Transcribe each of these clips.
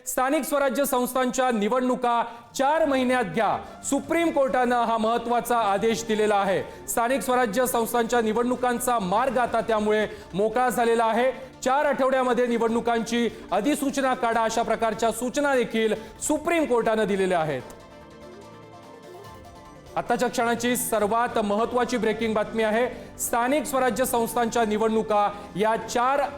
स्थानिक स्वराज्य संस्थांच्या निवडणुका 4 महिन्यात घ्या, सुप्रीम कोर्टानं हा महत्त्वाचा आदेश दिलेला आहे। स्थानिक स्वराज्य संस्थांच्या निवडणुकांचा मार्ग आता त्यामुळे मोकळा झालेला आहे। 4 आठवड्यामध्ये निवडणुकांची अधिसूचना काढा, अशा प्रकारच्या सूचना देखील सुप्रीम कोर्टानं दिलेल्या आहेत। आताच्या क्षणाची सर्वात महत्त्वाची ब्रेकिंग बातमी आहे। स्थानिक स्वराज्य संस्थांच्या निवडणुका या 4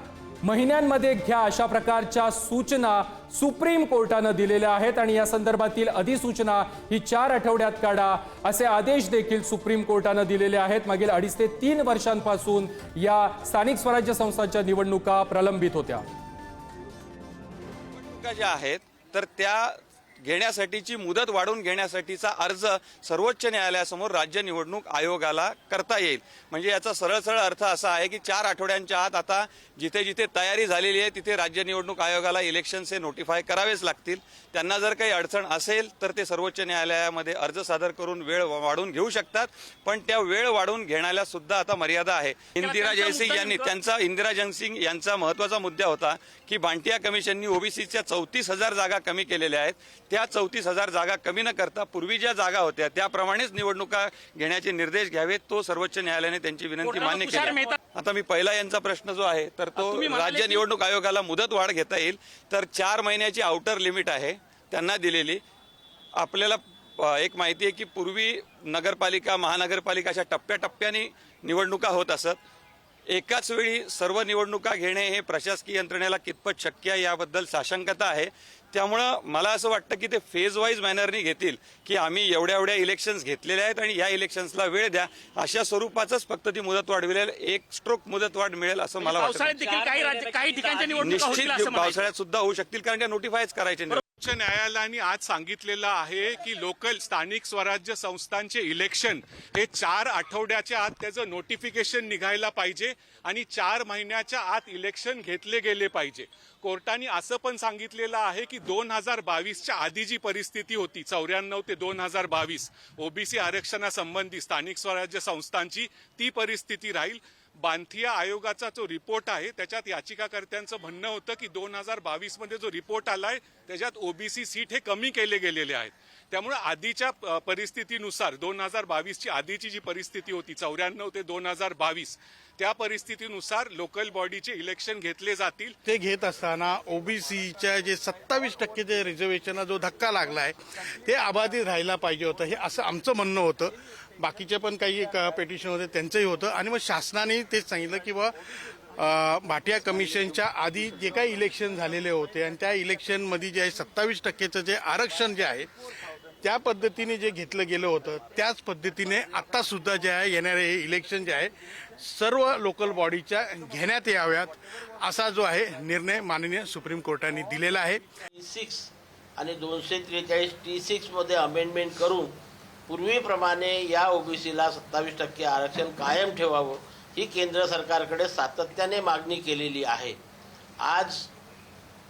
महिन्यांमध्ये घ्या, अशा प्रकारच्या सूचना सुप्रीम कोर्टानं दिलेल्या आहेत आणि या संदर्भातील अधिसूचना ही 4 आठवड्यात काढा, असे आदेश देखील सुप्रीम कोर्टानं दिलेले आहेत। मागील 2.5 ते 3 वर्षांपासून या स्थानिक स्वराज्य संस्थांच्या निवडणुका प्रलंबित होत्या। ज्या आहेत तर त्या घेण्यासाठीची मुदत वाढवून घेण्यासाठीचा अर्ज सर्वोच्च न्यायालयासमोर राज्य निवडणूक आयोगाला करता येईल। म्हणजे याचा सरळ अर्थ असा आहे की 4 आठवड्यांच्या आत आता जिथे जिथे तयारी झालेली आहे तिथे राज्य निवडणूक आयोगाला इलेक्शन्स हे नोटिफाय करावेच लागतील। त्यांना जर काही अडचण असेल तर ते सर्वोच्च न्यायालयामध्ये अर्ज सादर करून वेळ वाढवून घेऊ शकतात, पण त्या वेळ वाढवून घेण्याला सुद्धा आता मर्यादा आहे। इंदिरा जयसिंग यांचा महत्त्वाचा मुद्दा होता की भांटिया कमिशननी ओबीसीच्या 34,000 जागा कमी केलेल्या आहेत। त्या 34,000 जागा कमी न करता पूर्वी ज्या जागा होत्या त्याप्रमाणेच निवडणुका घेण्याचे निर्देश घ्यावेत, तो सर्वोच्च न्यायालयाने त्यांची विनंती मान्य केली। आता मी पहिला यांचा प्रश्न जो आहे तर तो राज्य निवडणूक आयोगाला मुदत वाढ घेता येईल, तर 4 महिन्याची आउटर लिमिट आहे त्यांना दिलेली। आपल्याला एक माहिती आहे की पूर्वी नगरपालिका महानगरपालिका अशा टप्प्याटप्प्याने निवडणुका होत असत। एकाच वेळी सर्व निवडणुका घेणे हे प्रशासकीय यंत्रणेला कितपत शक्य आहे याबद्दल साशंकता आहे। त्यामुळं मला असं वाटतं की ते फेज वाईज मॅनरनी घेतील की आम्ही एवढ्या इलेक्शन्स घेतलेले आहेत आणि या इलेक्शन्सला वेळ द्या, अशा स्वरूपाचंच फक्त ती मुदत वाढ मिळेल, एक स्ट्रोक मुदत वाढ मिळेल असं मला वाटतं। निश्चित पावसाळ्यात सुद्धा होऊ शकतील, कारण त्या नोटिफायच करायचे नाही। उच्च न्यायालयाने आज सांगितलेलं आहे की लोकल स्थानिक स्वराज्य संस्थांचे इलेक्शन हे 4 आठवड्याच्या आत त्याचं नोटिफिकेशन निघायला पाहिजे आणि 4 महिन्याच्या आत इलेक्शन घेतले गेले पाहिजे। कोर्टाने असं पण सांगितलेलं आहे की 2022च्या आधी जी परिस्थिती होती 94 ते 2022 ओबीसी आरक्षणासंबंधी स्थानिक स्वराज्य संस्थांची ती परिस्थिती राहील। बांथिया आयोगाचा जो रिपोर्ट आहे त्याच्यात याचिकाकर्त्यांचं म्हणणं होतं की 2022 मध्ये जो रिपोर्ट आलाय त्याच्यात ओबीसी सीट हे कमी केले गेलेले आहेत। त्यामुळे आधीच्या परिस्थितीनुसार 2022ची आधीची जी परिस्थिती होती 94 ते 2022 त्या परिस्थितीनुसार लोकल बॉडीचे इलेक्शन घेतले जातील। ते घेत असताना ओबीसीच्या जे 27% जे रिझर्वेशनला जो धक्का लागलाय ते अबाधित राहायला पाहिजे होतं, हे असं आमचं म्हणणं होतं। बाकीचे पण काही पेटिशन होते त्यांचंही होतं आणि मग शासनाने तेच सांगितलं की भाटिया कमिशनच्या आधी जे काही इलेक्शन झालेले होते आणि त्या इलेक्शनमध्ये जे आहे 27%चं जे आरक्षण जे आहे त्या पद्धतीने जे घेतलं गेलं होतं त्याच पद्धतीने आता सुद्धा जे आहे येणारे हे इलेक्शन जे आहे सर्व लोकल बॉडीच्या घेण्यात याव्यात, असा जो आहे निर्णय माननीय सुप्रीम कोर्टाने दिलेला आहे। T6 आणि 243 T6 मध्ये अमेंडमेंट करून पूर्वीप्रमाणे या ओबीसीला 27% आरक्षण कायम ठेवावं ही केंद्र सरकारकडे सातत्याने मागणी केलेली आहे। आज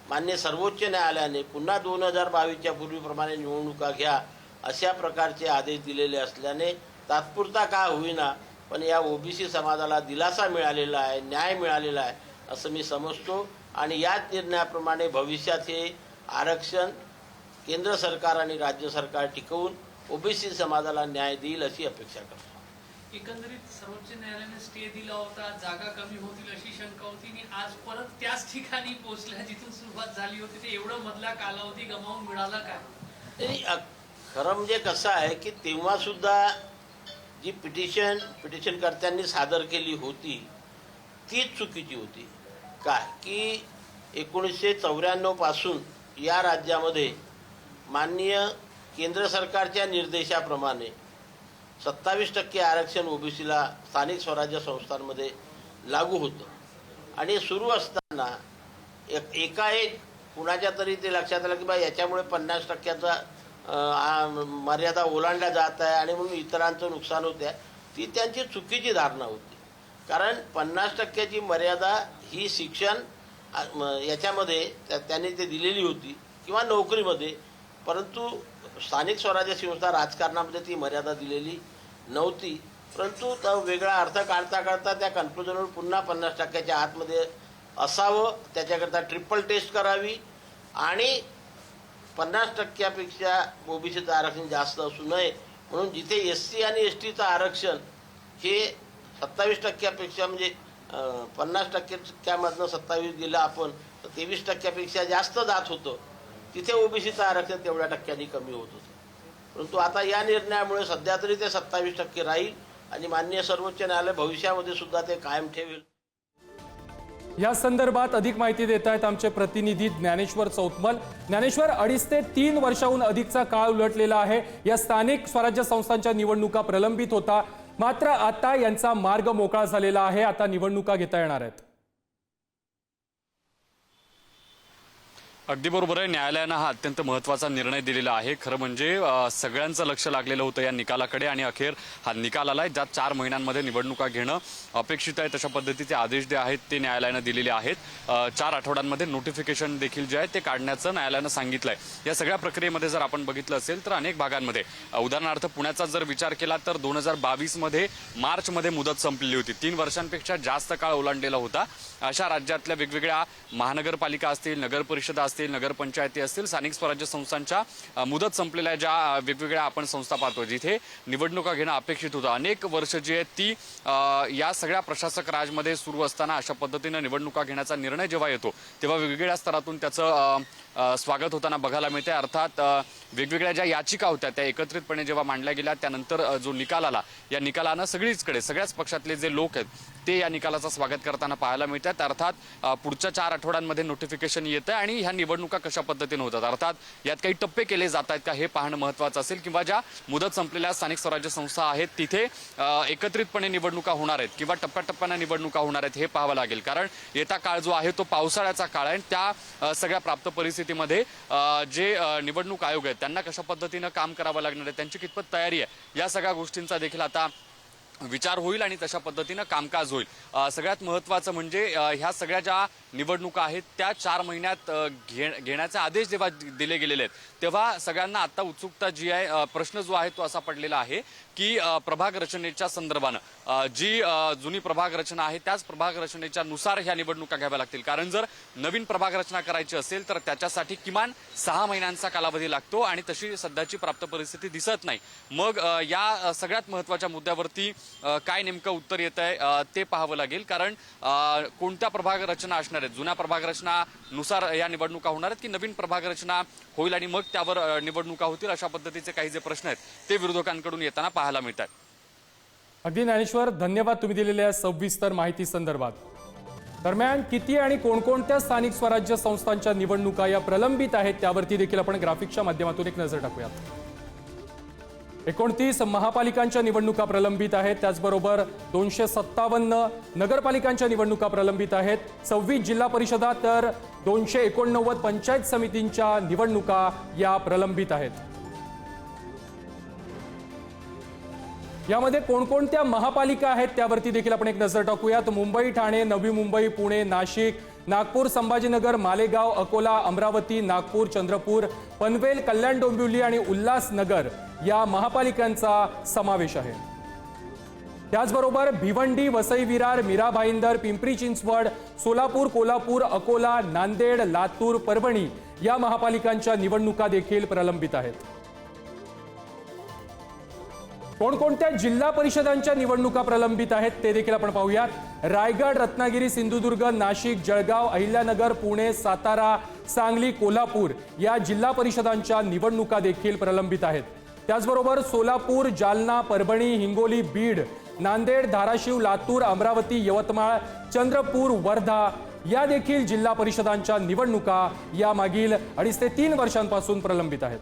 मान्य सर्वोच्च न्यायालयाने पुन्हा 2022च्या पूर्वीप्रमाणे निवडणुका घ्या अशा प्रकारचे आदेश दिलेले असल्याने तात्पुरता का होईना पण या ओबीसी समाजाला दिलासा मिळालेला आहे, न्याय मिळालेला आहे असं मी समजतो आणि याच निर्णयाप्रमाणे भविष्यात हे आरक्षण केंद्र सरकार आणि राज्य सरकार टिकवून ओबीसी समाजाला न्याय देईल अशी अपेक्षा करतो। एकंदरीत सर्वोच्च न्यायालयाने स्टे दिला होता, जागा कमी होतील अशी शंका होती आणि आज परत त्याच ठिकाणी पोहोचल्या जिथून सुरुवात झाली होती। ते एवढं मधला कालावधी गमावून मिळाला काय? खरं म्हणजे कसं आहे की तेव्हा सुद्धा जी पिटिशनकर्त्यांनी सादर केली होती तीच चुकीची होती। काय की 1994 पासून या राज्यामध्ये माननीय केंद्र सरकारच्या निर्देशाप्रमाणे 27% आरक्षण ओबीसीला स्थानिक स्वराज्य संस्थांमध्ये लागू होतं आणि सुरू असताना एकाएक कुणाच्या तरी ते लक्षात आलं की बा याच्यामुळे 50%चा मर्यादा ओलांडल्या जात आहे आणि म्हणून इतरांचं नुकसान होत आहे। ती त्यांची चुकीची धारणा होती, कारण 50%ची मर्यादा ही शिक्षण याच्यामध्ये त्यांनी ते दिलेली होती किंवा नोकरीमध्ये, परंतु स्थानिक स्वराज्य संस्था राजकारणामध्ये ती मर्यादा दिलेली नव्हती। परंतु तो वेगळा अर्थ काढता त्या कन्क्लुजनवर पुन्हा 50%च्या आतमध्ये असावं, त्याच्याकरता ट्रिपल टेस्ट करावी आणि 50% ओबीसीचं आरक्षण जास्त असू नये म्हणून जिथे SC आणि STचं आरक्षण हे 27% म्हणजे 50%मधनं 27 दिलं आपण तर 23% जास्त जात होतं, तिथे ओबीसीचं आरक्षण तेवढ्या टक्क्यांनी कमी होत होतं. परंतु आता या निर्णयामुळे सध्या तरी ते 27% राहील आणि माननीय सर्वोच्च न्यायालय भविष्यामध्ये सुद्धा ते कायम ठेवेल. या संदर्भात अधिक माहिती देत आहेत आमचे प्रतिनिधी ज्ञानेश्वर चौतमल. ज्ञानेश्वर, 2.5 ते 3 वर्षाहून अधिकचा काळ उलटलेला आहे. या स्थानिक स्वराज्य संस्थांच्या निवडणुका प्रलंबित होता, मात्र आता यांचा मार्ग मोकळा झालेला आहे. आता निवडणुका घेता येणार आहेत. अगदी बरोबर आहे. न्यायालयानं हा अत्यंत महत्त्वाचा निर्णय दिलेला आहे. खरं म्हणजे सगळ्यांचं लक्ष लागलेलं होतं या निकालाकडे आणि अखेर हा निकाल आलाय, ज्यात 4 महिन्यांमध्ये निवडणुका घेणं अपेक्षित आहे. तशा पद्धतीचे आदेश जे आहेत ते न्यायालयानं दिलेले आहेत. 4 आठवड्यांमध्ये नोटिफिकेशन देखील जे आहे ते काढण्याचं न्यायालयानं सांगितलंय. या सगळ्या प्रक्रियेमध्ये जर आपण बघितलं असेल तर अनेक भागांमध्ये, उदाहरणार्थ पुण्याचा जर विचार केला तर 2022 मध्ये मार्चमध्ये मुदत संपलेली होती. 3 वर्षांपेक्षा जास्त काळ ओलांडलेला होता. अशा राज्यातल्या वेगवेगळ्या महानगरपालिका असतील, नगर परिषदा असतील, नगरपंचायती असतील, स्थानिक स्वराज्य संस्थांच्या मुदत संपलेल्या ज्या वेगवेगळ्या आपण संस्था पाहतो जिथे निवडणुका घेणं अपेक्षित होतं, अनेक वर्ष जी आहेत ती या सगळ्या प्रशासक राजमध्ये सुरू असताना अशा पद्धतीनं निवडणुका घेण्याचा निर्णय जेव्हा येतो तेव्हा वेगवेगळ्या स्तरातून त्याचं स्वागत होताना बघायला मिळते. अर्थात वेगवेगळ्या ज्या याचिका होत्या त्या एकत्रितपणे जेव्हा मांडल्या गेल्या त्यानंतर जो निकाल आला, या निकालानं सगळ्याच पक्षातले जे लोक आहेत ते या निकालाचं स्वागत करताना पाहायला मिळतात. अर्थात पुढच्या 4 आठवड्यांमध्ये नोटिफिकेशन येतं आणि ह्या निवडणुका कशा पद्धतीने होतात, अर्थात यात काही टप्पे केले जात आहेत का हे पाहणं महत्त्वाचं असेल, किंवा ज्या मुदत संपलेल्या स्थानिक स्वराज्य संस्था आहेत तिथे एकत्रितपणे निवडणुका होणार आहेत किंवा टप्प्याटप्प्याने निवडणुका होणार आहेत हे पाहावं लागेल. कारण येता काळ जो आहे तो पावसाळ्याचा काळ आहे. त्या सगळ्या प्राप्त परिस्थितीमध्ये जे निवडणूक आयोग आहेत त्यांना कशा पद्धतीनं काम करावं लागणार आहे, त्यांची कितपत तयारी आहे, या सगळ्या गोष्टींचा देखील आता विचार होईल आणि तशा पद्धतीनं कामकाज होईल. सगळ्यात महत्त्वाचं म्हणजे ह्या सगळ्या ज्या निवडणुका आहेत त्या 4 महिन्यात घेण्याचे आदेश जेव्हा दिले गेलेले आहेत तेव्हा सगळ्यांना आता उत्सुकता जी आहे, प्रश्न जो आहे तो असा पडलेला आहे की प्रभाग रचनेच्या संदर्भानं जी जुनी प्रभाग रचना आहे त्याच प्रभाग रचनेच्या नुसार ह्या निवडणुका घ्याव्या लागतील. कारण जर नवीन प्रभाग रचना करायची असेल तर त्याच्यासाठी किमान 6 महिन्यांचा कालावधी लागतो आणि तशी सध्याची प्राप्त परिस्थिती दिसत नाही. मग या सगळ्यात महत्त्वाच्या मुद्द्यावरती काय नेमकं उत्तर येत आहे ते पाहावं लागेल. कारण कोणत्या प्रभाग रचना असणार आहेत, जुन्या प्रभाग रचनानुसार या निवडणुका होणार आहेत की नवीन प्रभाग रचना होईल आणि मग त्यावर निवडणुका होतील, अशा पद्धतीचे काही जे प्रश्न आहेत ते विरोधकांकडून येताना पाहायला मिळतात. अगदी ज्ञानेश्वर, धन्यवाद तुम्ही दिलेल्या सविस्तर माहिती संदर्भात. दरम्यान किती आणि कोणकोणत्या स्थानिक स्वराज्य संस्थांच्या निवडणुका या प्रलंबित आहेत त्यावरती देखील आपण ग्राफिक्सच्या माध्यमातून एक नजर टाकूयात. 29 महापालिकांच्या निवडणुका प्रलंबित आहेत. त्याचबरोबर 257 नगरपालिकांच्या निवडणुका प्रलंबित आहेत. 26 जिल्हा परिषदा तर 289 पंचायत समितींच्या निवडणुका या प्रलंबित आहेत. यामध्ये कोणकोणत्या महापालिका आहेत त्यावरती देखील आपण एक नजर टाकूयात. मुंबई, ठाणे, नवी मुंबई, पुणे, नाशिक, नागपूर, संभाजीनगर, मालेगाव, अकोला, अमरावती, नागपूर, चंद्रपूर, पनवेल, कल्याण डोंबिवली आणि उल्हासनगर या महापालिकांचा समावेश आहे. त्याचबरोबर भिवंडी, वसई विरार, मीरा भाईंदर, पिंपरी चिंचवड, सोलापूर, कोल्हापूर, अकोला, नांदेड, लातूर, परभणी या महापालिकांच्या निवडणुका देखील प्रलंबित आहेत. कोणकोणत्या जिल्हा परिषदांच्या निवडणुका प्रलंबित आहेत ते देखील आपण पाहूयात. रायगड, रत्नागिरी, सिंधुदुर्ग, नाशिक, जळगाव, अहिल्यानगर, पुणे, सातारा, सांगली, कोल्हापूर या जिल्हा परिषदांच्या निवडणुका देखील प्रलंबित आहेत. त्याचबरोबर सोलापूर, जालना, परभणी, हिंगोली, बीड, नांदेड, धाराशिव, लातूर, अमरावती, यवतमाळ, चंद्रपूर, वर्धा या देखील जिल्हा परिषदांच्या निवडणुका या मागील 2.5 ते 3 वर्षांपासून प्रलंबित आहेत.